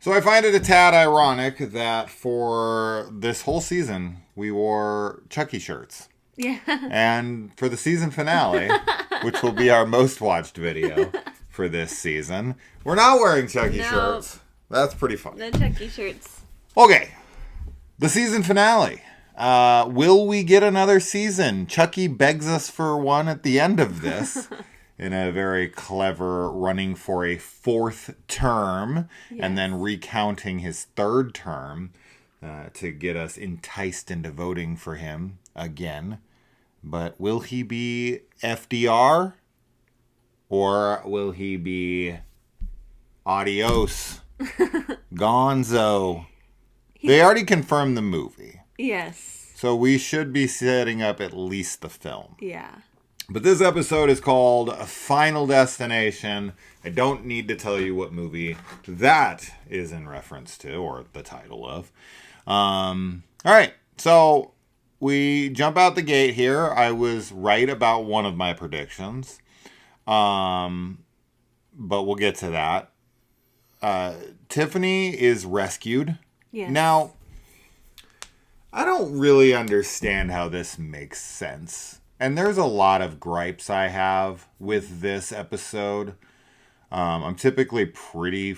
So I find it a tad ironic that for this whole season, we wore Chucky shirts. Yeah. And for the season finale, which will be our most watched video for this season, we're not wearing Chucky shirts. That's pretty fun. No Chucky shirts. Okay. The season finale. Will we get another season? Chucky begs us for one at the end of this. In a very clever running for a fourth term, and then recounting his third term to get us enticed into voting for him again. But will he be FDR? Or will he be adios? Gonzo? They already confirmed the movie. Yes. So we should be setting up at least the film. Yeah. But this episode is called Final Destination. I don't need to tell you what movie that is in reference to, or the title of. All right, so we jump out the gate here. I was right about one of my predictions, but we'll get to that. Tiffany is rescued. Yes. Now, I don't really understand how this makes sense. And there's a lot of gripes I have with this episode. I'm typically pretty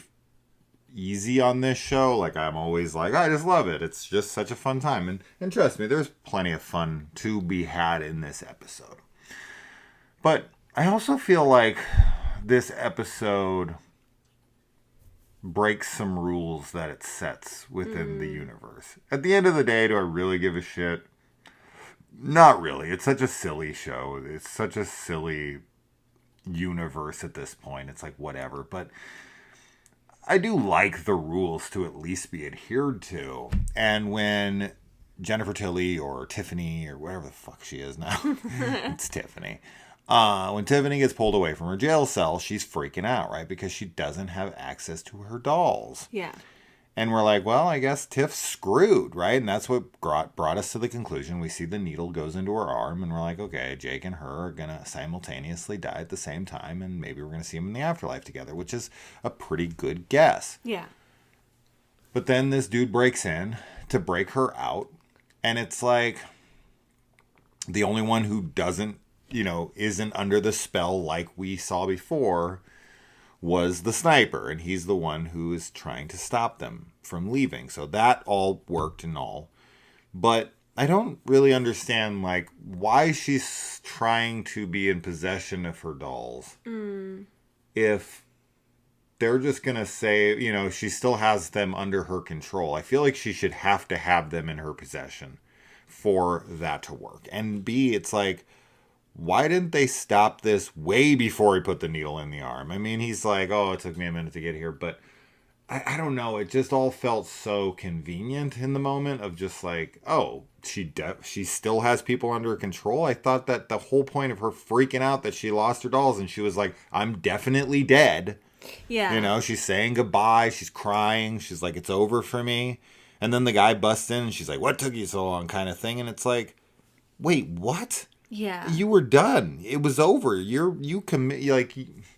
easy on this show. Like, I'm always like, I just love it. It's just such a fun time. And trust me, there's plenty of fun to be had in this episode. But I also feel like this episode breaks some rules that it sets within the universe. At the end of the day, do I really give a shit? Not really. It's such a silly show. It's such a silly universe at this point. It's like, whatever. But I do like the rules to at least be adhered to. And when Jennifer Tilly or Tiffany or whatever the fuck she is now, it's Tiffany. When Tiffany gets pulled away from her jail cell, she's freaking out, right? Because she doesn't have access to her dolls. Yeah. And we're like, well, I guess Tiff's screwed, right? And that's what brought us to the conclusion. We see the needle goes into her arm, and we're like, okay, Jake and her are going to simultaneously die at the same time, and maybe we're going to see them in the afterlife together, which is a pretty good guess. Yeah. But then this dude breaks in to break her out, and it's like the only one who doesn't, isn't under the spell like we saw before was the sniper, and he's the one who is trying to stop them from leaving. So that all worked and all. But I don't really understand, why she's trying to be in possession of her dolls. If they're just going to say, she still has them under her control. I feel like she should have to have them in her possession for that to work. And B, it's like, why didn't they stop this way before he put the needle in the arm? I mean, he's like, oh, it took me a minute to get here. But I don't know. It just all felt so convenient in the moment of just like, oh, she still has people under control. I thought that the whole point of her freaking out that she lost her dolls and she was like, I'm definitely dead. Yeah. She's saying goodbye. She's crying. She's like, it's over for me. And then the guy busts in and she's like, what took you so long kind of thing. And it's like, wait, what? Yeah. You were done. It was over. You commit.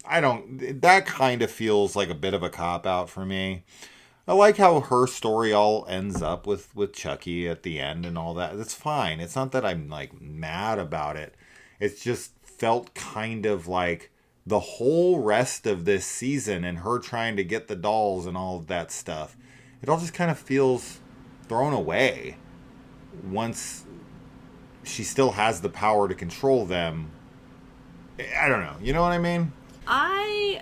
That kind of feels like a bit of a cop-out for me. I like how her story all ends up with Chucky at the end and all that. That's fine. It's not that I'm, mad about it. It's just felt kind of like the whole rest of this season and her trying to get the dolls and all of that stuff. It all just kind of feels thrown away once she still has the power to control them. I don't know. You know what I mean? I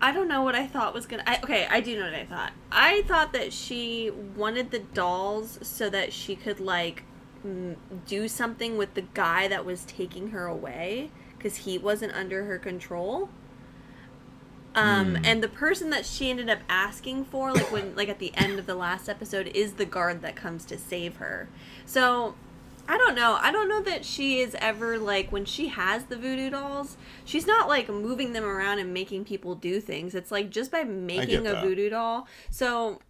don't know what I thought was gonna... I do know what I thought. I thought that she wanted the dolls so that she could, do something with the guy that was taking her away, because he wasn't under her control. And the person that she ended up asking for, at the end of the last episode, is the guard that comes to save her. So... I don't know. I don't know that she is ever, when she has the voodoo dolls, she's not, moving them around and making people do things. It's, just by making a voodoo doll. So,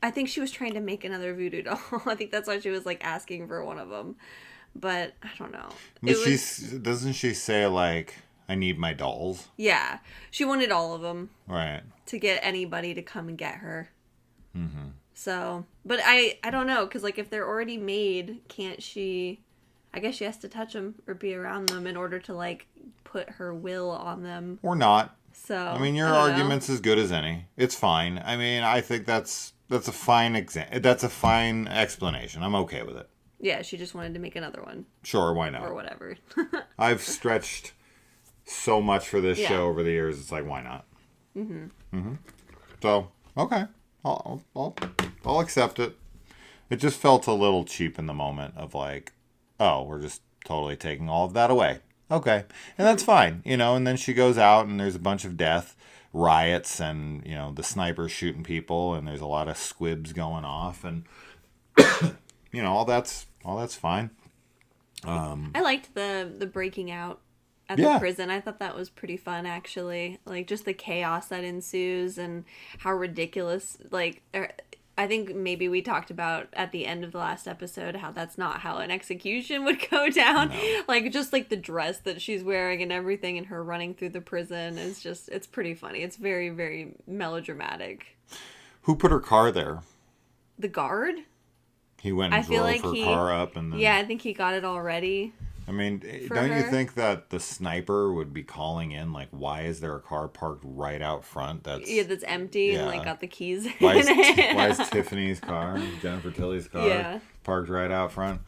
I think she was trying to make another voodoo doll. I think that's why she was, asking for one of them. But, I don't know. But doesn't she say, I need my dolls. Yeah. She wanted all of them. Right. To get anybody to come and get her. Mm-hmm. So, but I don't know, because, like, if they're already made, can't she... I guess she has to touch them or be around them in order to, like, put her will on them. Or not. So, I mean, your argument's as good as any. It's fine. I mean, I think that's a fine that's a fine explanation. I'm okay with it. Yeah, she just wanted to make another one. Sure, why not? Or whatever. I've stretched so much for this show over the years. It's like, why not? Mm-hmm. Mm-hmm. So, okay. I'll accept it. It just felt a little cheap in the moment of like, oh, we're just totally taking all of that away. Okay. And that's fine, you know, and then she goes out and there's a bunch of death, riots, and, you know, the snipers shooting people, and there's a lot of squibs going off, and, you know, all that's fine. I liked the breaking out at the prison. I thought that was pretty fun, actually. Like, just the chaos that ensues and how ridiculous, like... I think maybe we talked about at the end of the last episode how that's not how an execution would go down. No. Like, just like the dress that she's wearing and everything, and her running through the prison is just, it's pretty funny. It's very, very melodramatic. Who put her car there? The guard? He went and drove her car up and then... Yeah, I think he got it already. I mean, don't you think that the sniper would be calling in, like, why is there a car parked right out front that's empty and, like, got the keys in why it? Why is Tiffany's car, Jennifer Tilly's car, parked right out front?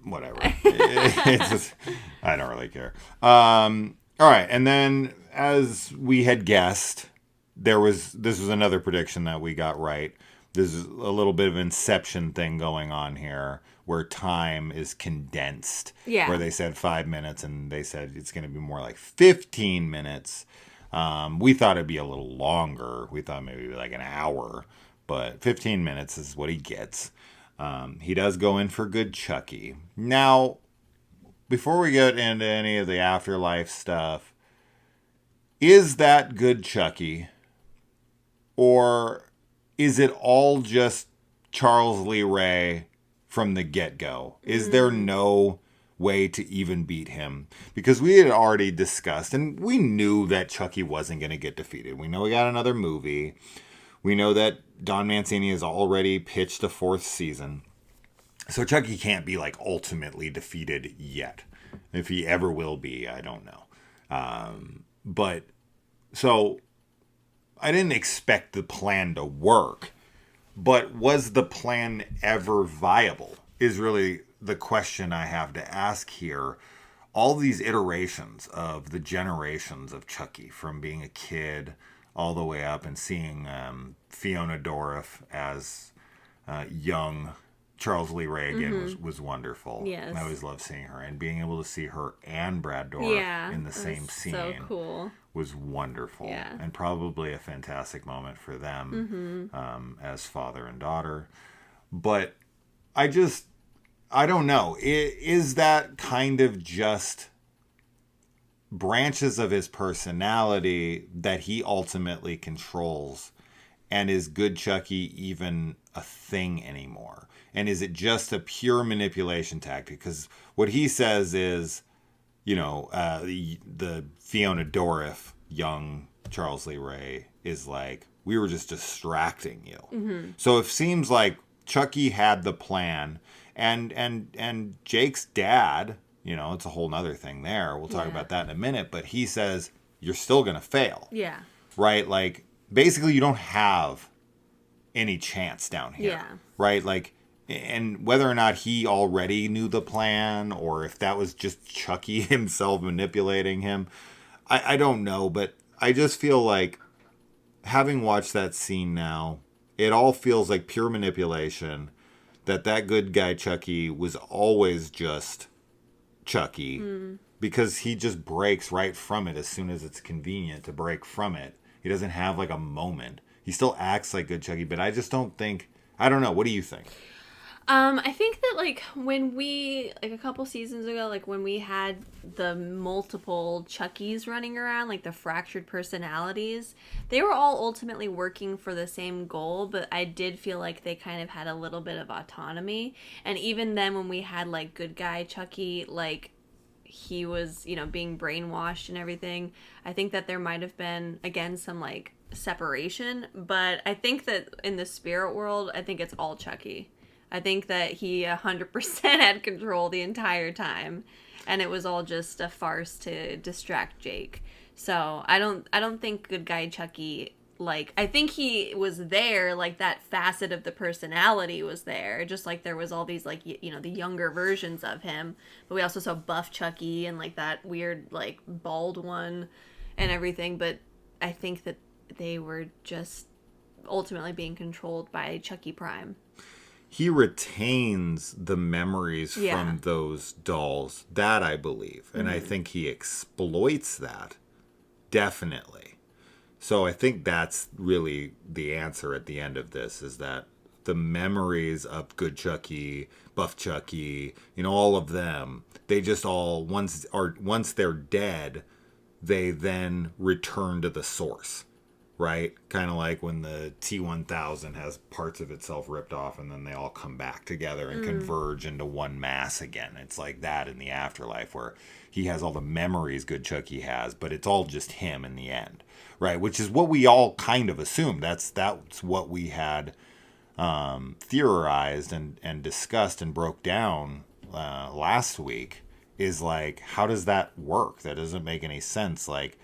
Whatever. It's just, I don't really care. All right, and then, as we had guessed, this was another prediction that we got right. There's a little bit of Inception thing going on here, where time is condensed. Yeah. Where they said 5 minutes, and they said it's going to be more like 15 minutes. We thought it'd be a little longer. We thought maybe like an hour. But 15 minutes is what he gets. He does go in for good Chucky. Now, before we get into any of the afterlife stuff, is that good Chucky? Or is it all just Charles Lee Ray from the get-go? Is there no way to even beat him? Because we had already discussed, and we knew that Chucky wasn't going to get defeated. We know we got another movie. We know that Don Mancini has already pitched a 4th season. So Chucky can't be, like, ultimately defeated yet. If he ever will be, I don't know. But, so... I didn't expect the plan to work, but was the plan ever viable is really the question I have to ask here. All these iterations of the generations of Chucky, from being a kid all the way up and seeing Fiona Dourif as young Charles Lee Ray again was wonderful. Yes. I always loved seeing her, and being able to see her and Brad Dourif in the same scene. So cool. Was wonderful, and probably a fantastic moment for them as father and daughter. But I don't know. Is that kind of just branches of his personality that he ultimately controls? And is good Chucky even a thing anymore? And is it just a pure manipulation tactic? Because what he says is, you know, the Fiona Dourif, young Charles Lee Ray, is like, we were just distracting you. Mm-hmm. So it seems like Chucky had the plan, and Jake's dad, you know, it's a whole nother thing there. We'll talk about that in a minute. But he says, you're still going to fail. Yeah. Right? Like, basically, you don't have any chance down here. Yeah. Right? Like, and whether or not he already knew the plan, or if that was just Chucky himself manipulating him, I don't know. But I just feel like, having watched that scene now, it all feels like pure manipulation. That good guy Chucky was always just Chucky, because he just breaks right from it as soon as it's convenient to break from it. He doesn't have like a moment. He still acts like good Chucky, but I just don't think... I don't know. What do you think? I think that, like, when we, like, a couple seasons ago, like, when we had the multiple Chuckies running around, like, the fractured personalities, they were all ultimately working for the same goal, but I did feel like they kind of had a little bit of autonomy. And even then, when we had, like, good guy Chucky, like, he was, you know, being brainwashed and everything. I think that there might have been, again, some like separation, but I think that in the spirit world, I think it's all Chucky. I think that he 100% had control the entire time, and it was all just a farce to distract Jake. So I don't think good guy Chucky, like, I think he was there, like that facet of the personality was there, just like there was all these, like, you know, the younger versions of him, but we also saw buff Chucky and like that weird like bald one and everything. But I think that they were just ultimately being controlled by Chucky Prime. He retains the memories from those dolls, that I believe. And I think he exploits that, definitely. So I think that's really the answer at the end of this, is that the memories of good Chucky, buff Chucky, you know, all of them, they just all, once they're dead, they then return to the source. Right? Kind of like when the T-1000 has parts of itself ripped off and then they all come back together and converge into one mass again. It's like that in the afterlife, where he has all the memories good Chucky has, but it's all just him in the end. Right? Which is what we all kind of assumed. That's what we had theorized and discussed and broke down last week, is like, how does that work? That doesn't make any sense. Like,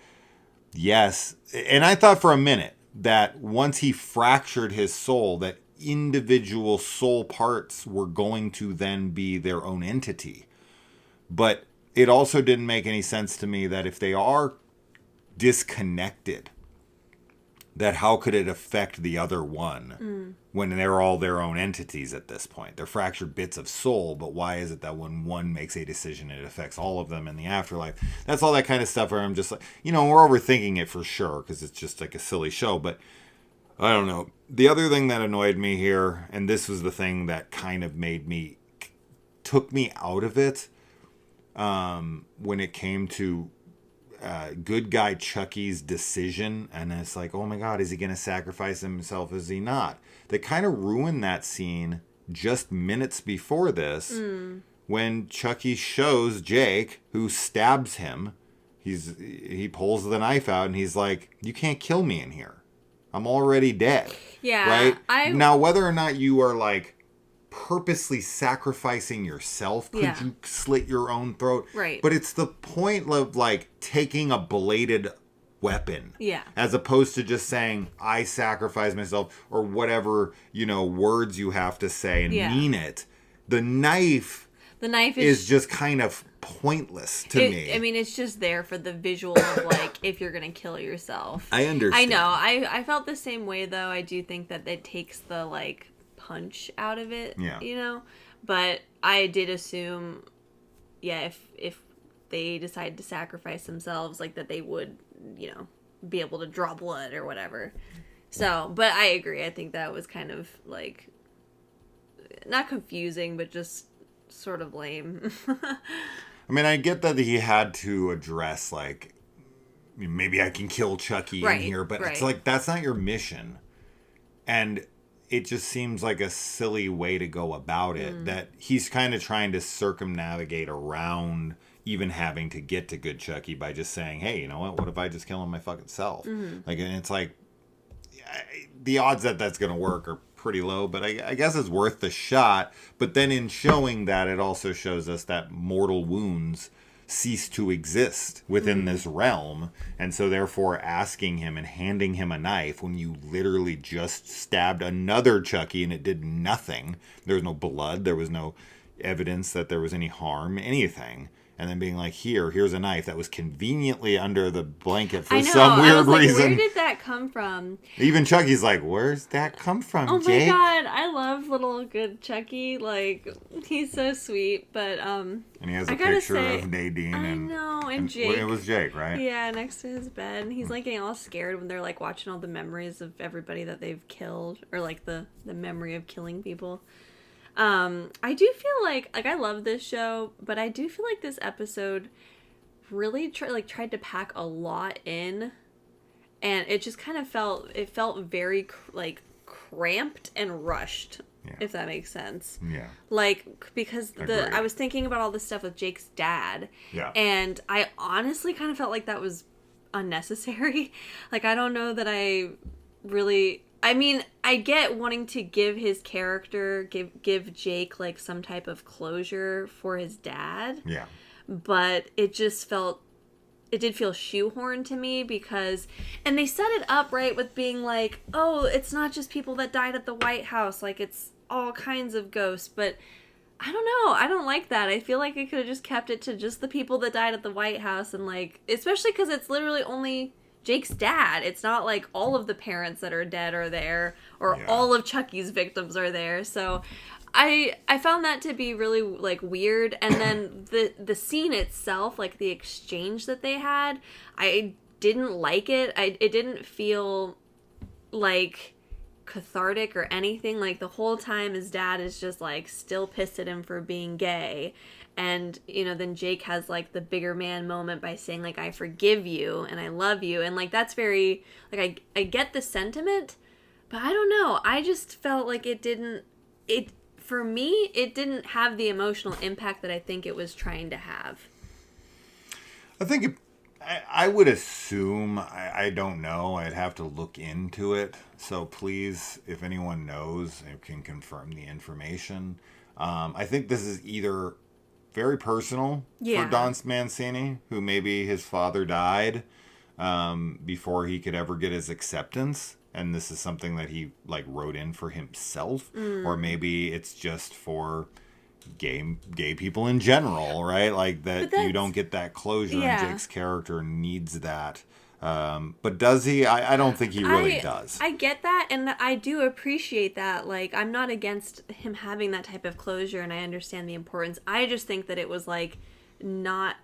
yes, and I thought for a minute that once he fractured his soul, that individual soul parts were going to then be their own entity. But it also didn't make any sense to me that if they are disconnected, that how could it affect the other one when they're all their own entities at this point? They're fractured bits of soul, but why is it that when one makes a decision, it affects all of them in the afterlife? That's all that kind of stuff where I'm just like, you know, we're overthinking it for sure because it's just like a silly show, but I don't know. The other thing that annoyed me here, and this was the thing that kind of took me out of it when it came to good guy Chucky's decision, and it's like, oh my god, is he going to sacrifice himself? Is he not? They kind of ruined that scene just minutes before this when Chucky shows Jake, who stabs him. He pulls the knife out and he's like, you can't kill me in here. I'm already dead. Yeah. Right? Now, whether or not you are like purposely sacrificing yourself, could you slit your own throat? Right. But it's the point of like taking a bladed weapon, as opposed to just saying I sacrifice myself, or whatever, you know, words you have to say and mean it. The knife is just kind of pointless to me. I mean, it's just there for the visual of like, if you're gonna kill yourself. I understand. I know. I felt the same way though. I do think that it takes the like punch out of it, you know, but I did assume, if they decide to sacrifice themselves, like that they would, you know, be able to draw blood or whatever. So, but I agree. I think that was kind of like not confusing, but just sort of lame. I mean, I get that he had to address like, maybe I can kill Chucky in here, but it's like, that's not your mission. And it just seems like a silly way to go about it, that he's kind of trying to circumnavigate around even having to get to good Chucky by just saying, hey, you know what if I just kill him my fucking self? Like, and it's like, the odds that that's going to work are pretty low, but I guess it's worth the shot. But then in showing that, it also shows us that mortal wounds cease to exist within this realm, and so therefore asking him and handing him a knife when you literally just stabbed another Chucky and it did nothing. There was no blood, there was no evidence that there was any harm, anything. And then being like, here's a knife that was conveniently under the blanket for some weird reason. Where did that come from? Even Chucky's like, where's that come from, Jake? Oh my god, I love little good Chucky. Like, he's so sweet, but and he has a picture of Nadine and Jake. It was Jake, right? Yeah, next to his bed. And he's like getting all scared when they're like watching all the memories of everybody that they've killed, or like the memory of killing people. I do feel like I love this show, but I do feel like this episode really tried to pack a lot in, and it just kind of felt very like cramped and rushed. if that makes sense. Yeah. Like, because Agreed. I was thinking about all this stuff with Jake's dad. Yeah. And I honestly kind of felt like that was unnecessary. Like, I don't know that I really... I mean, I get wanting to give his character, give Jake, like, some type of closure for his dad. Yeah. But it just felt... It did feel shoehorned to me because... And they set it up, right, with being like, oh, it's not just people that died at the White House. Like, it's all kinds of ghosts. But I don't know. I don't like that. I feel like they could have just kept it to just the people that died at the White House. And, like... Especially because it's literally only Jake's dad. It's not like all of the parents that are dead are there. Or all of Chucky's victims are there. So... I found that to be really, like, weird. And then the scene itself, like, the exchange that they had, I didn't like it. It didn't feel, like, cathartic or anything. Like, the whole time his dad is just, like, still pissed at him for being gay. And, you know, then Jake has, like, the bigger man moment by saying, like, I forgive you and I love you. And, like, that's very, like, I get the sentiment, but I don't know. I just felt like for me, it didn't have the emotional impact that I think it was trying to have. I think I would assume, I don't know, I'd have to look into it. So please, if anyone knows, you can confirm the information. I think this is either very personal for Don Mancini, who maybe his father died before he could ever get his acceptance. And this is something that he, like, wrote in for himself. Or maybe it's just for gay people in general, right? Like, that you don't get that closure, and Jake's character needs that. But does he? I don't think he really does. I get that, and I do appreciate that. Like, I'm not against him having that type of closure, and I understand the importance. I just think that it was, like...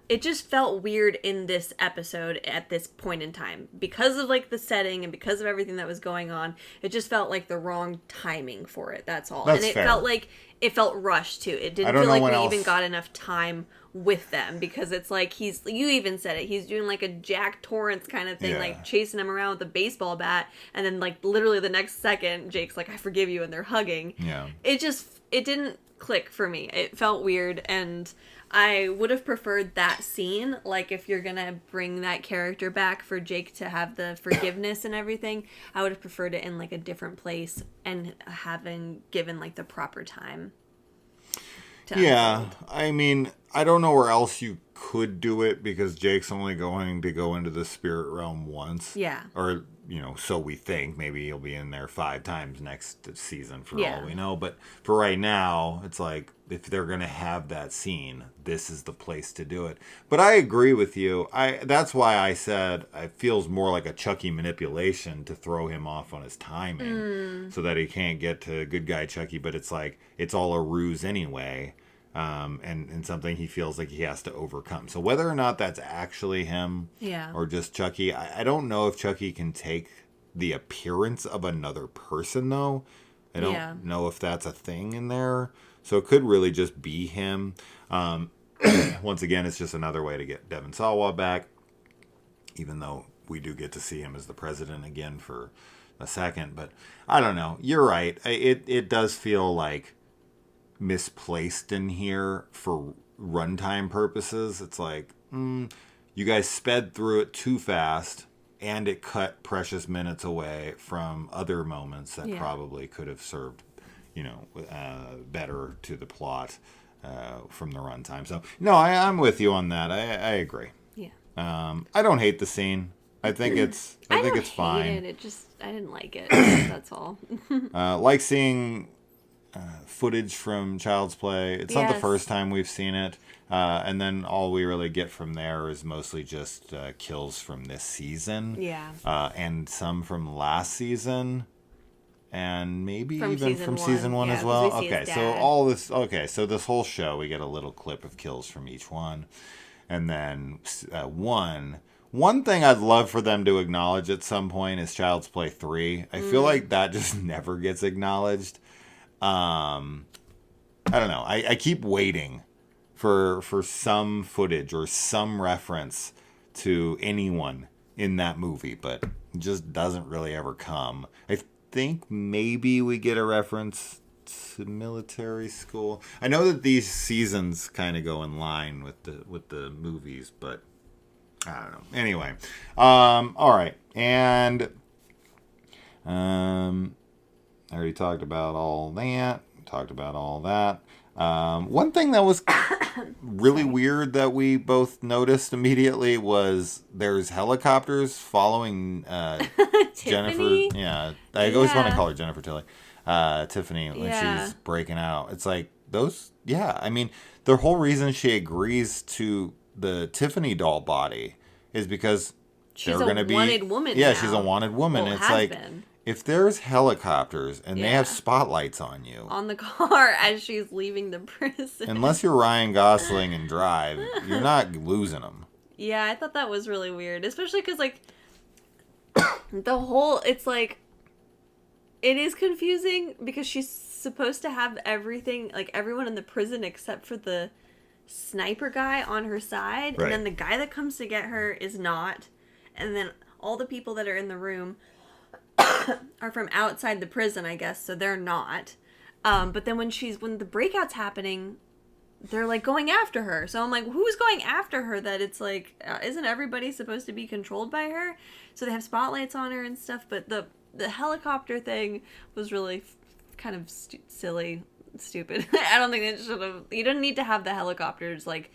it just felt weird in this episode at this point in time because of, like, the setting and because of everything that was going on. It just felt like the wrong timing for it. That's all. That's and fair. It felt rushed too. It didn't feel like we even got enough time with them, because it's like you even said it, he's doing like a Jack Torrance kind of thing, like chasing him around with a baseball bat, and then, like, literally the next second Jake's like, I forgive you, and they're hugging. It didn't click for me. It felt weird, and I would have preferred that scene. Like, if you're gonna bring that character back for Jake to have the forgiveness and everything, I would have preferred it in, like, a different place and having given, like, the proper time to unfold. I mean, I don't know where else you could do it, because Jake's only going to go into the spirit realm once. Or, you know, so we think. Maybe he'll be in there 5 times next season for all we know. But for right now, it's like, if they're going to have that scene, this is the place to do it. But I agree with you. That's why I said it feels more like a Chucky manipulation to throw him off on his timing so that he can't get to good guy Chucky. But it's like, it's all a ruse anyway. And something he feels like he has to overcome. So whether or not that's actually him or just Chucky, I don't know if Chucky can take the appearance of another person, though. I don't know if that's a thing in there. So it could really just be him. Once again, it's just another way to get Devon Sawa back, even though we do get to see him as the president again for a second. But I don't know. You're right. It does feel like misplaced in here for runtime purposes. It's like, you guys sped through it too fast, and it cut precious minutes away from other moments that probably could have served, you know, better to the plot from the runtime. So no, I'm with you on that. I agree. I don't hate the scene. I think it's fine. I didn't like it. That's all. Like seeing footage from Child's Play. It's not the first time we've seen it. And then all we really get from there is mostly just kills from this season. And some from last season. And maybe even from season one as well. Okay, so this whole show, we get a little clip of kills from each one. And then one thing I'd love for them to acknowledge at some point is Child's Play 3. I feel like that just never gets acknowledged. I don't know. I keep waiting for some footage or some reference to anyone in that movie, but it just doesn't really ever come. I think maybe we get a reference military school. I know that these seasons kind of go in line with the movies, but I don't know. Anyway, all right, and I already talked about all that. Talked about all that. One thing that was really weird that we both noticed immediately was there's helicopters following Jennifer. Yeah, I always want to call her Jennifer Tilly. Tiffany when she's breaking out. It's like those. Yeah, I mean, the whole reason she agrees to the Tiffany doll body is because she's a wanted woman. Yeah, now. she's a wanted woman. Well, it's like. Been. If there's helicopters and they have spotlights on you. On the car as she's leaving the prison. Unless you're Ryan Gosling and Drive, you're not losing them. Yeah, I thought that was really weird. Especially because, like, the whole, it's like, it is confusing because she's supposed to have everything, like, everyone in the prison except for the sniper guy on her side. Right. And then the guy that comes to get her is not. And then all the people that are in the room are from outside the prison, I guess, so they're not. But then when the breakout's happening, they're like going after her. So I'm like, who's going after her? That it's like, isn't everybody supposed to be controlled by her? So they have spotlights on her and stuff. But the helicopter thing was really kind of silly, stupid. I don't think it should have. You don't need to have the helicopters like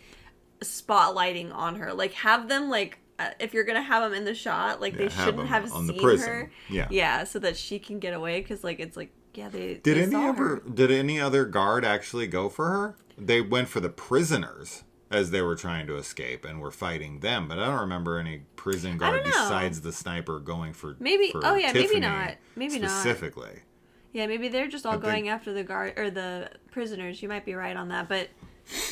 spotlighting on her. Like have them like. If you're gonna have them in the shot, like they shouldn't have seen her, so that she can get away. Because like it's like did any other guard actually go for her? They went for the prisoners as they were trying to escape and were fighting them. But I don't remember any prison guard besides the sniper going for maybe. For maybe Tiffany not. Maybe specifically. Not. Yeah, maybe they're just all going after the guard or the prisoners. You might be right on that, but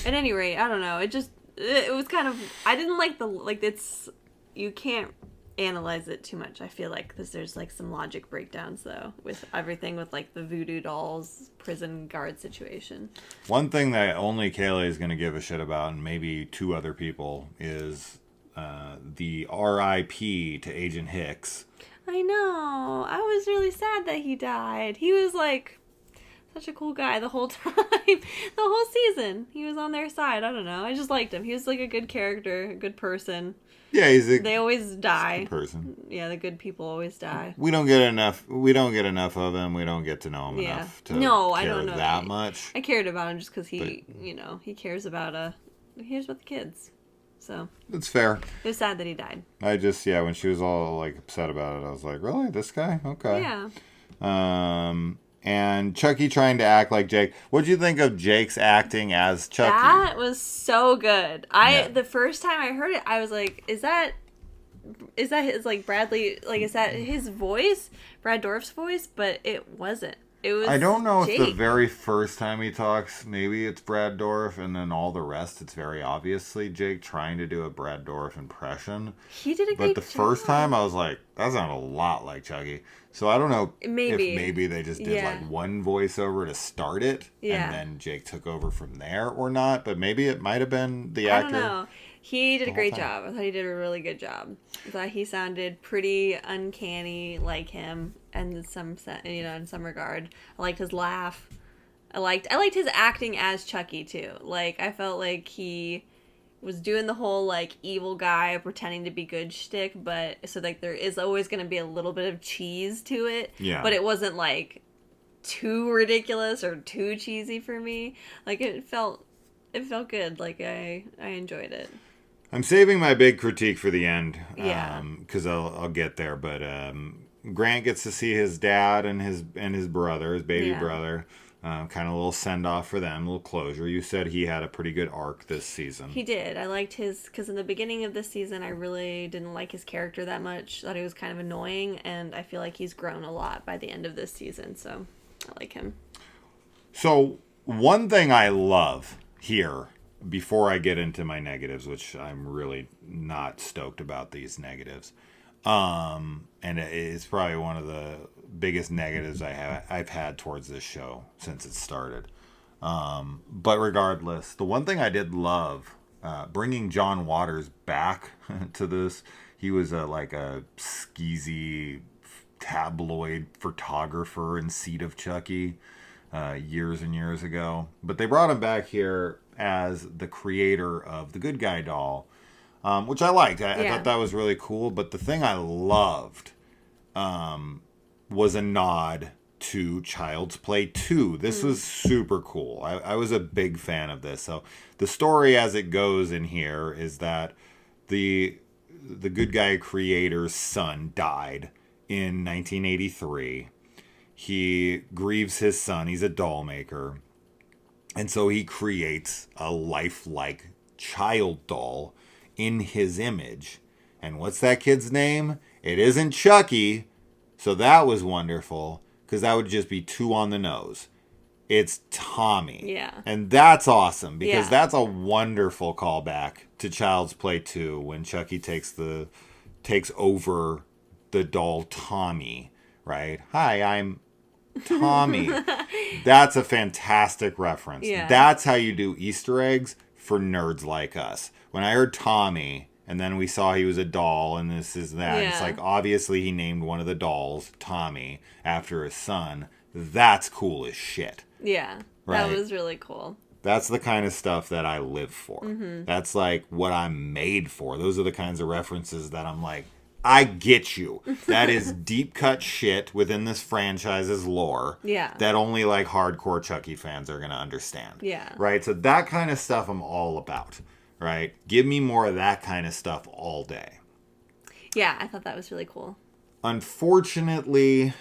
at any rate, I don't know. It was kind of. I didn't like it's. You can't analyze it too much, I feel like, because there's like some logic breakdowns though with everything with like the voodoo dolls prison guard situation. One thing that only Kaylee is going to give a shit about, and maybe two other people, is the R.I.P. to Agent Hicks. I know. I was really sad that he died. He was like such a cool guy the whole time. The whole season. He was on their side. I don't know. I just liked him. He was like a good character, a good person. Yeah, they always die. Person. Yeah, the good people always die. We don't get enough of him. We don't get to know him enough to I don't know that much. I cared about him just because he cares about the kids. So it's fair. It was sad that he died. I just when she was all like upset about it, I was like, really, this guy? Okay. Yeah. And Chucky trying to act like Jake. What'd you think of Jake's acting as Chucky? That was so good. The first time I heard it, I was like, is that his like Bradley? Like, is that his voice, Brad Dourif's voice? But it wasn't. It was. I don't know Jake. If the very first time he talks, maybe it's Brad Dourif, and then all the rest, it's very obviously Jake trying to do a Brad Dourif impression. He did a great job. But the first time, I was like, that sounded a lot like Chucky. So I don't know if maybe they just did like one voiceover to start it, and then Jake took over from there, or not. But maybe it might have been the actor. I don't know. He did a great job. I thought he did a really good job. I thought he sounded pretty uncanny like him, and in some regard, I liked his laugh. I liked his acting as Chucky too. Like I felt like he was doing the whole like evil guy pretending to be good shtick, but so like there is always going to be a little bit of cheese to it. Yeah. But it wasn't like too ridiculous or too cheesy for me. Like it felt good. Like I enjoyed it. I'm saving my big critique for the end. Yeah. Because I'll get there. But Grant gets to see his dad and his brother, his baby brother. Kind of a little send-off for them, a little closure. You said he had a pretty good arc this season. He did. I liked because in the beginning of this season, I really didn't like his character that much. Thought he was kind of annoying, and I feel like he's grown a lot by the end of this season, so I like him. So, one thing I love here, before I get into my negatives, which I'm really not stoked about these negatives, and it's probably one of the biggest negatives I've had towards this show since it started. But regardless, the one thing I did love, bringing John Waters back to this, he was like a skeezy tabloid photographer in Seed of Chucky. years and years ago. But they brought him back here as the creator of the Good Guy doll, which I liked. I thought that was really cool. But the thing I loved was a nod to Child's Play 2. This was super cool. I was a big fan of this. So the story as it goes in here is that the Good Guy creator's son died in 1983. He grieves his son. He's a doll maker. And so he creates a lifelike child doll in his image. And what's that kid's name? It isn't Chucky. So that was wonderful, because that would just be too on the nose. It's Tommy. Yeah. And that's awesome, because that's a wonderful callback to Child's Play 2 when Chucky takes over the doll Tommy, right? Hi, I'm Tommy. That's a fantastic reference. Yeah. That's how you do Easter eggs for nerds like us. When I heard Tommy, and then we saw he was a doll, and this is that. Yeah. It's like, obviously he named one of the dolls Tommy after his son. That's cool as shit. Yeah. Right. That was really cool. That's the kind of stuff that I live for. Mm-hmm. That's like what I'm made for. Those are the kinds of references that I'm like, I get you. That is deep cut shit within this franchise's lore. Yeah. That only like hardcore Chucky fans are going to understand. Yeah. Right? So that kind of stuff I'm all about. Right? Give me more of that kind of stuff all day. Yeah, I thought that was really cool. Unfortunately,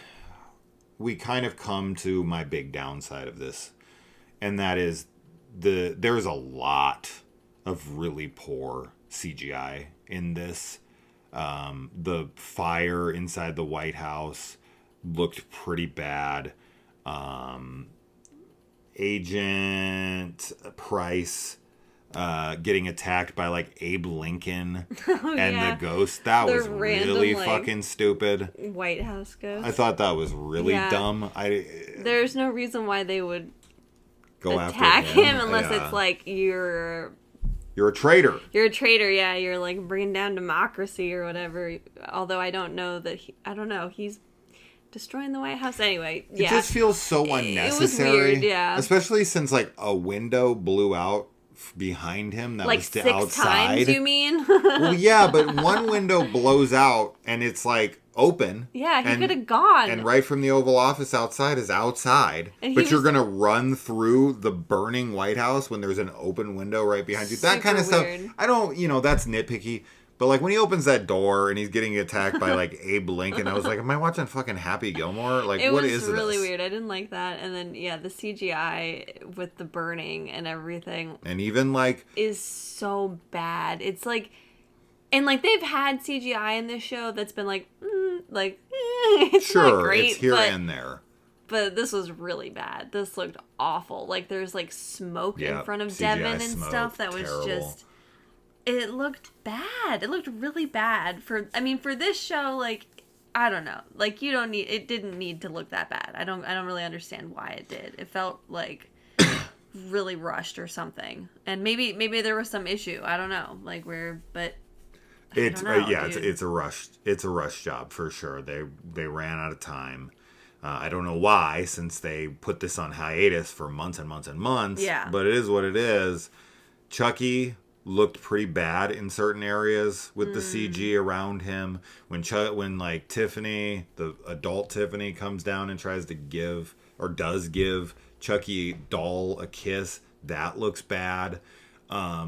we kind of come to my big downside of this. And that is there's a lot of really poor CGI in this. The fire inside the White House looked pretty bad. Agent Price getting attacked by like Abe Lincoln and the ghost. That was random, really like, fucking stupid. White House ghost. I thought that was really dumb. There's no reason why they would go attack after him unless it's like you're a traitor. You're a traitor, yeah. You're like bringing down democracy or whatever. Although I don't know that he's destroying the White House anyway. Yeah, it just feels so unnecessary. It was weird, yeah. Especially since like a window blew out behind him that like was to 6 outside. times, you mean? Well, yeah, but one window blows out and it's like open. Yeah, he could have gone. And right from the Oval Office outside is outside. But you're going to run through the burning White House when there's an open window right behind you. That kind of stuff. Weird. I don't, that's nitpicky. But like when he opens that door and he's getting attacked by like Abe Lincoln, I was like, am I watching fucking Happy Gilmore? Like, what is this? It was really weird. I didn't like that. And then, yeah, the CGI with the burning and everything. And even like... is so bad. It's like... And like they've had CGI in this show that's been like, it's not great. It's here and there. But this was really bad. This looked awful. Like there's like smoke in front of CGI Devin and stuff that was terrible. Just... It looked bad. It looked really bad for this show. Like, I don't know. Like, it didn't need to look that bad. I don't really understand why it did. It felt like really rushed or something. And maybe there was some issue. I don't know. Like it's a rush job for sure. They ran out of time. I don't know why, since they put this on hiatus for months and months and months. Yeah. But it is what it is. Chucky looked pretty bad in certain areas with the CG around him. When like Tiffany, the adult Tiffany, comes down and tries to give Chucky doll a kiss, that looks bad.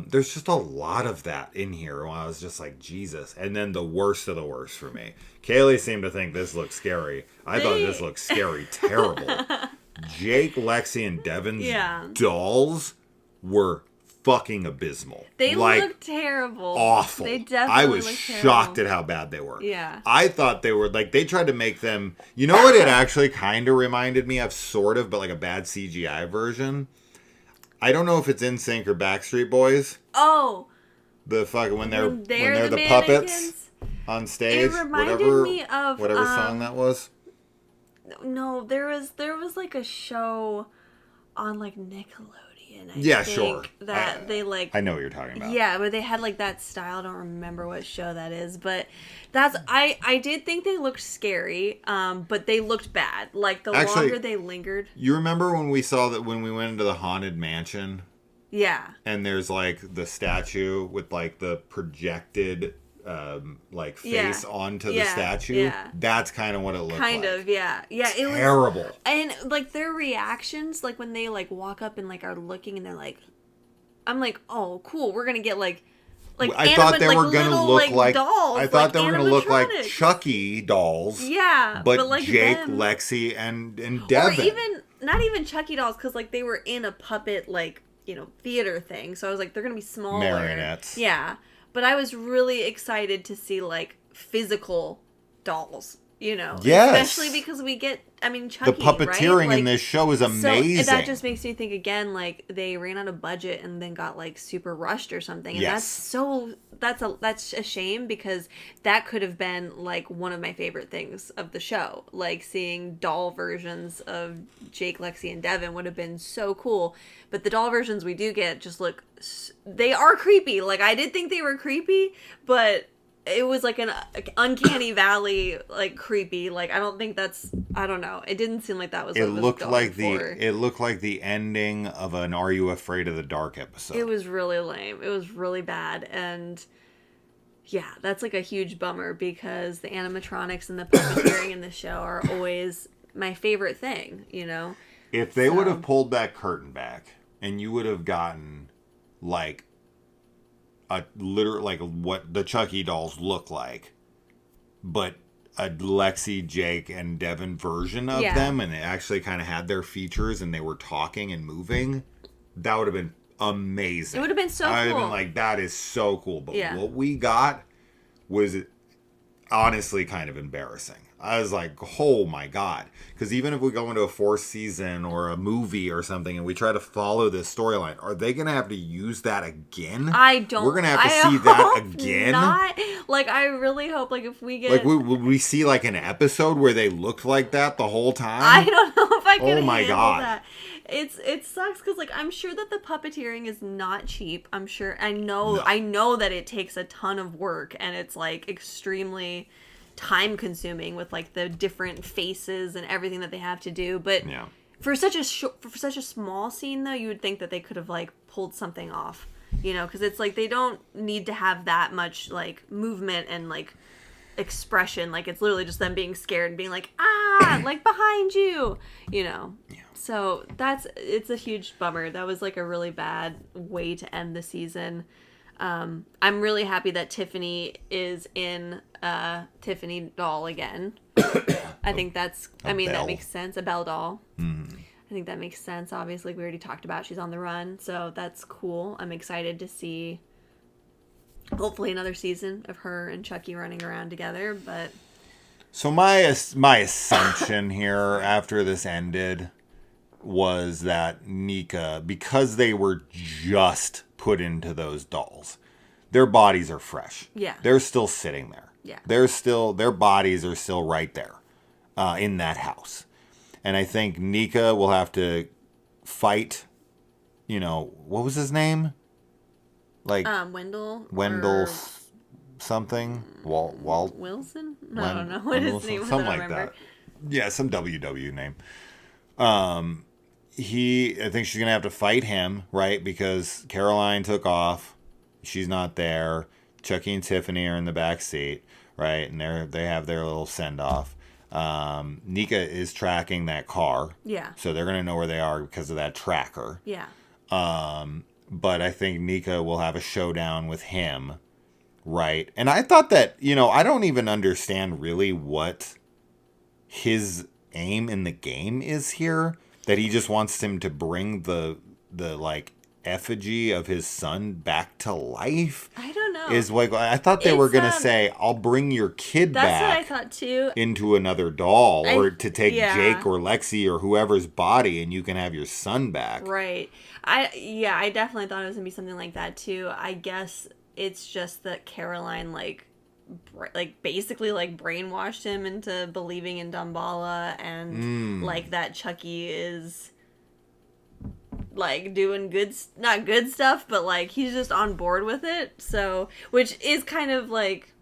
There's just a lot of that in here. I was just like, Jesus. And then the worst of the worst for me. Kaylee seemed to think this looked scary. I thought this looked scary, terrible. Jake, Lexi, and Devin's dolls were fucking abysmal. They looked terrible. Awful. They definitely I was shocked at how bad they were. Yeah. I thought they were like, they tried to make them, you know what it actually kind of reminded me of, sort of, but like a bad CGI version? I don't know if it's NSYNC or Backstreet Boys. Oh. The fucking when they're the puppets on stage. It reminded me of whatever song that was. No, there was like a show on like Nickelodeon American. Yeah, sure. That they like. I know what you're talking about. Yeah, but they had like that style. I don't remember what show that is, but that's I did think they looked scary, but they looked bad. Like the longer they lingered. You remember when we saw that when we went into the haunted mansion? Yeah. And there's like the statue with like the projected like face onto the statue. Yeah. That's kind of what it looked like. Kind of, yeah. Yeah, it was terrible. And like their reactions, like when they like walk up and like are looking and they're like, I'm like, oh, cool, we're gonna get like I thought they were gonna look like dolls. I thought they were gonna look like Chucky dolls. Yeah, but like Jake, Lexi, and Devin. Or even not even Chucky dolls, because like they were in a puppet like theater thing. So I was like, they're gonna be smaller marionettes. Yeah, but I was really excited to see like physical dolls. Yes. Especially because we get, Chucky, the puppeteering right? in this show is amazing. So that just makes me think again, like they ran out of budget and then got like super rushed or something. And that's a shame, because that could have been like one of my favorite things of the show. Like seeing doll versions of Jake, Lexi, and Devin would have been so cool. But the doll versions we do get just look, they are creepy. Like I did think they were creepy, but it was like an uncanny valley, like creepy. Like I don't know. It didn't seem like that was. It looked like the ending of an "Are You Afraid of the Dark" episode. It was really lame. It was really bad, and yeah, that's like a huge bummer, because the animatronics and the puppeteering in the show are always my favorite thing. If they would have pulled that curtain back and you would have gotten like like what the Chucky dolls look like, but a Lexi, Jake, and Devin version of them, and they actually kind of had their features and they were talking and moving, that would have been amazing. It would have been so cool. I would have been like, that is so cool. But what we got was honestly kind of embarrassing. I was like, oh my God. Because even if we go into a fourth season or a movie or something and we try to follow this storyline, are they going to have to use that again? We're going to have to see that again? Not. Like, I really hope, like, if we get... Like, would we see, like, an episode where they looked like that the whole time? I don't know if I can handle God. that. It sucks, because, like, I'm sure that the puppeteering is not cheap. I'm sure... I know that it takes a ton of work, and it's, like, extremely time consuming with like the different faces and everything that they have to do, but for such a small scene though, you would think that they could have like pulled something off, because it's like they don't need to have that much like movement and like expression. Like it's literally just them being scared and being like, like behind you, so it's a huge bummer. That was like a really bad way to end the season. I'm really happy that Tiffany is in Tiffany doll again. I think that makes sense. A Belle doll. Mm-hmm. I think that makes sense. Obviously, we already talked about she's on the run, so that's cool. I'm excited to see hopefully another season of her and Chucky running around together. But so my assumption here after this ended was that Nika, because they were just put into those dolls, their bodies are fresh. Yeah. They're still sitting there. Yeah. Their bodies are still right there in that house. And I think Nika will have to fight, what was his name? Like Wendell something? Walt Wilson? I don't know what his name was. Something like that. Yeah, some WW name. I think she's going to have to fight him, right? Because Caroline took off. She's not there. Chucky and Tiffany are in the back seat, right? And they have their little send-off. Nika is tracking that car. Yeah. So they're going to know where they are because of that tracker. Yeah. But I think Nika will have a showdown with him, right? And I thought that, I don't even understand really what his aim in the game is here. That he just wants him to bring the like effigy of his son back to life. I don't know. Is like I thought they were gonna say, "I'll bring your kid back." That's what I thought too. Into another doll, or to take Jake or Lexi or whoever's body, and you can have your son back. Right. I definitely thought it was gonna be something like that too. I guess it's just that Caroline basically like brainwashed him into believing in Damballa, and like that Chucky is like doing not good stuff, but like he's just on board with it. So, which is kind of like,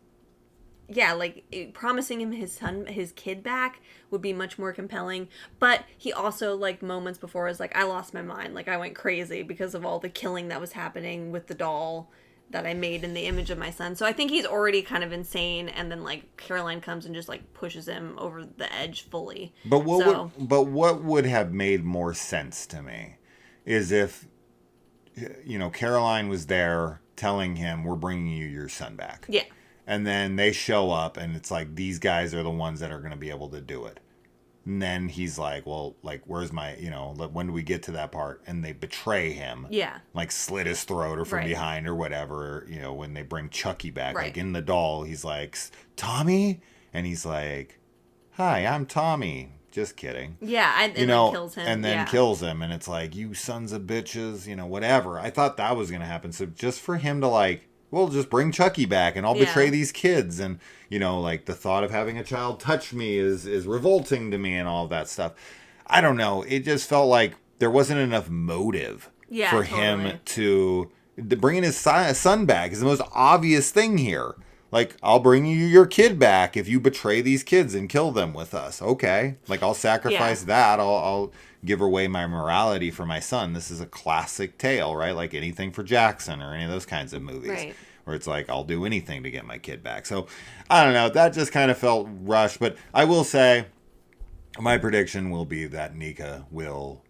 yeah, like promising him his kid back would be much more compelling. But he also, like, moments before was like, I lost my mind. Like, I went crazy because of all the killing that was happening with the doll that I made in the image of my son. So I think he's already kind of insane. And then, like, Caroline comes and just, like, pushes him over the edge fully. But what would have made more sense to me is if, Caroline was there telling him, we're bringing you your son back. Yeah. And then they show up, and it's like, these guys are the ones that are going to be able to do it. And then he's like, well, like, where's my, when do we get to that part? And they betray him. Yeah. Like, slit his throat or from behind or whatever. When they bring Chucky back, like, in the doll, he's like, Tommy? And he's like, hi, I'm Tommy. Just kidding. Yeah, and then kills him. And then kills him. And it's like, you sons of bitches, whatever. I thought that was going to happen. So just for him to, like, well, just bring Chucky back and I'll betray these kids. And, like the thought of having a child touch me is revolting to me and all of that stuff. I don't know. It just felt like there wasn't enough motive for him to bringing his son back is the most obvious thing here. Like, I'll bring you your kid back if you betray these kids and kill them with us. Okay. Like, I'll sacrifice that. I'll give away my morality for my son. This is a classic tale, right? Like anything for Jackson or any of those kinds of movies. Right. Where it's like, I'll do anything to get my kid back. So, I don't know. That just kind of felt rushed. But I will say, my prediction will be that Nika will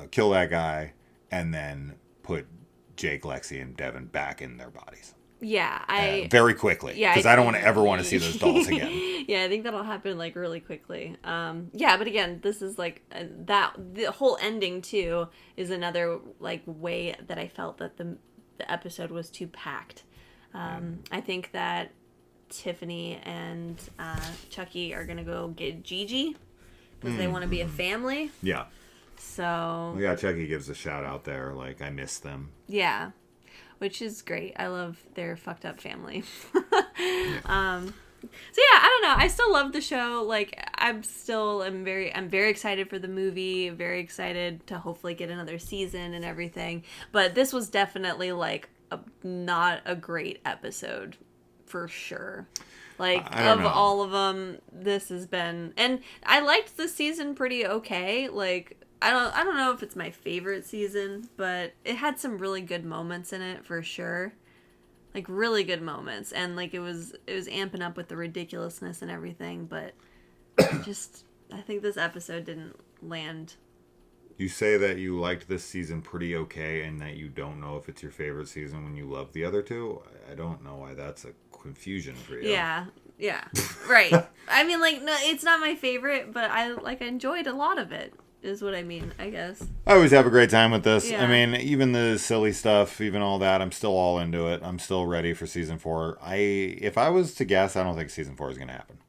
kill that guy and then put Jake, Lexi, and Devin back in their bodies. Yeah, very quickly. Yeah, because I don't ever want to see those dolls again. Yeah, I think that'll happen like really quickly. Yeah, but again, this is like the whole ending too is another like way that I felt that the episode was too packed. I think that Tiffany and Chucky are gonna go get Gigi because they want to be a family. Yeah. So. Yeah, Chucky gives a shout out there, like, I miss them. Yeah. Which is great. I love their fucked up family. So yeah, I don't know. I still love the show. Like, I'm very excited for the movie. Very excited to hopefully get another season and everything. But this was definitely like not a great episode for sure. Like, of all of them, this has been, and I liked the season pretty okay. Like, I don't know if it's my favorite season, but it had some really good moments in it for sure. Like, really good moments, and like it was amping up with the ridiculousness and everything, but I think this episode didn't land. You say that you liked this season pretty okay and that you don't know if it's your favorite season when you love the other two. I don't know why that's a confusion for you. Yeah, right. I mean, like, no, it's not my favorite, but I enjoyed a lot of it. Is what I mean, I guess. I always have a great time with this. Yeah. I mean, even the silly stuff, even all that, I'm still all into it. I'm still ready for season 4. If I was to guess, I don't think season 4 is going to happen.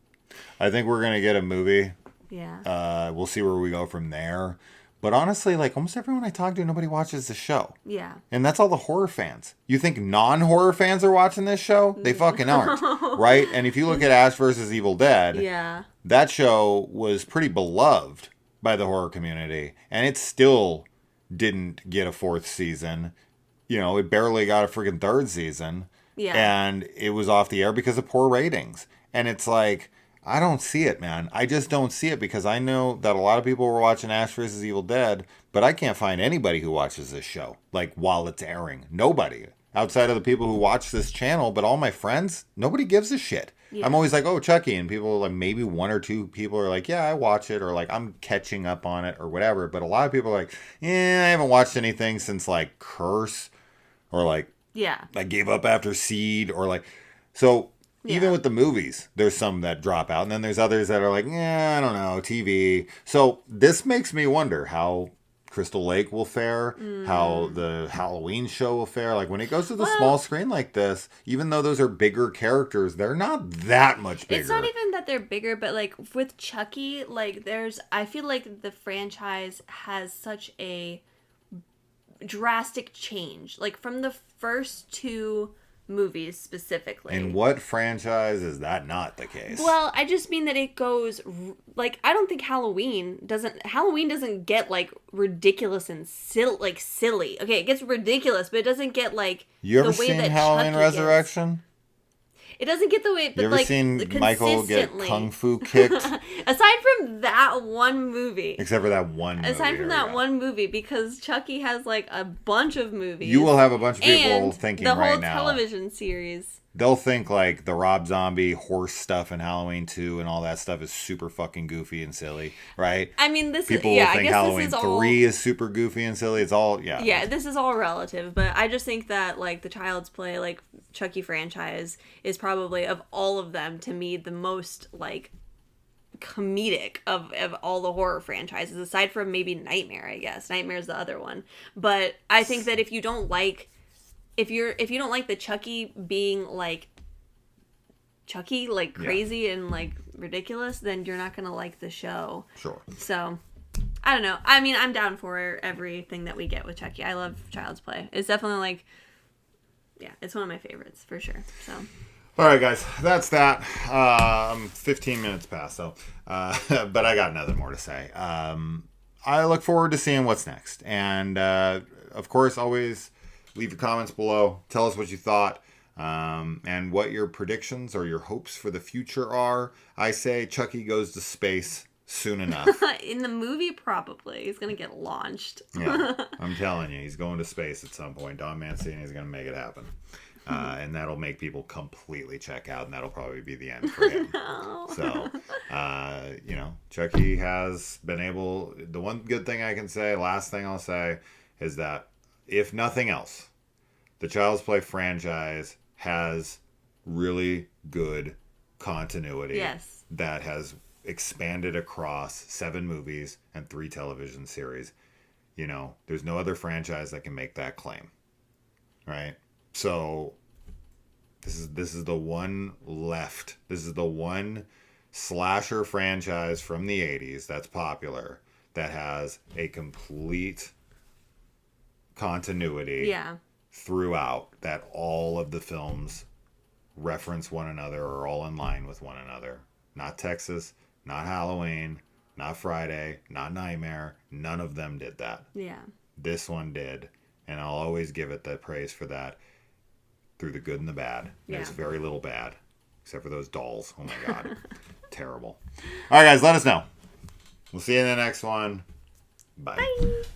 I think we're going to get a movie. Yeah. We'll see where we go from there. But honestly, like, almost everyone I talk to, nobody watches the show. Yeah. And that's all the horror fans. You think non-horror fans are watching this show? They fucking aren't. Right? And if you look at Ash vs. Evil Dead, that show was pretty beloved by the horror community, and it still didn't get a 4th season. It barely got a freaking 3rd season. Yeah. And it was off the air because of poor ratings. And it's like, I don't see it, man. I just don't see it because I know that a lot of people were watching Ash vs. Evil Dead, but I can't find anybody who watches this show, like, while it's airing. Nobody. Outside of the people who watch this channel, but all my friends, nobody gives a shit. Yeah. I'm always like, oh, Chucky, and people, like, maybe 1 or 2 people are like, yeah, I watch it, or like, I'm catching up on it, or whatever. But a lot of people are like, yeah, I haven't watched anything since, like, Curse, or like, I gave up after Seed, or like, so even with the movies, there's some that drop out, and then there's others that are like, yeah, I don't know, TV. So this makes me wonder how Crystal Lake will fare, how the Halloween show will fare. Like, when it goes to the small screen like this, even though those are bigger characters, they're not that much bigger. It's not even that they're bigger, but like with Chucky, like I feel like the franchise has such a drastic change. Like, from the first 2 movies specifically. In what franchise is that not the case? Well, I just mean that it goes, like, I don't think Halloween doesn't get, like, ridiculous and silly. Okay, it gets ridiculous, but it doesn't get, like, you ever the way seen that Halloween Chucky Resurrection? Gets. It doesn't get the way, but, You ever like, seen Michael get consistently. kung fu kicked? Aside from that one movie. Except for that one movie. Aside from that one movie, because Chucky has, like, a bunch of movies. You will have a bunch of people and thinking the right whole now. television series. They'll think, like, the Rob Zombie horse stuff in Halloween 2 and all that stuff is super fucking goofy and silly, right? I mean, People will think Halloween 3 is super goofy and silly. It's all, yeah. Yeah, this is all relative, but I just think that, like, the Child's Play, like, Chucky franchise is probably, of all of them, to me, the most, like, comedic of all the horror franchises, aside from maybe Nightmare, I guess. Nightmare's the other one. But I think that if you don't like the Chucky being, like, Chucky, like, crazy and, like, ridiculous, then you're not gonna like the show. Sure. So, I don't know. I mean, I'm down for everything that we get with Chucky. I love Child's Play. It's definitely, like, yeah, it's one of my favorites, for sure. So. All right, guys, that's that. 15 minutes past, so. But I got nothing more to say. I look forward to seeing what's next. And, of course, always leave your comments below. Tell us what you thought. And what your predictions or your hopes for the future are. I say Chucky goes to space soon enough. In the movie, probably. He's going to get launched. Yeah, I'm telling you, he's going to space at some point. Don Mancini is going to make it happen. And that'll make people completely check out, and that'll probably be the end for him. No. So, Chucky has been able... The one good thing I can say, last thing I'll say, is that, if nothing else, the Child's Play franchise has really good continuity. Yes. That has expanded across 7 movies and 3 television series. You know, there's no other franchise that can make that claim. Right? So this is the one left. This is the one slasher franchise from the 80s that's popular that has a complete continuity throughout, that all of the films reference one another or are all in line with one another. Not Texas, not Halloween, not Friday, not Nightmare. None of them did that. Yeah. This one did, and I'll always give it the praise for that. Through the good and the bad. There's very little bad, except for those dolls. Oh my God. Terrible. All right, guys, let us know. We'll see you in the next one. Bye. Bye.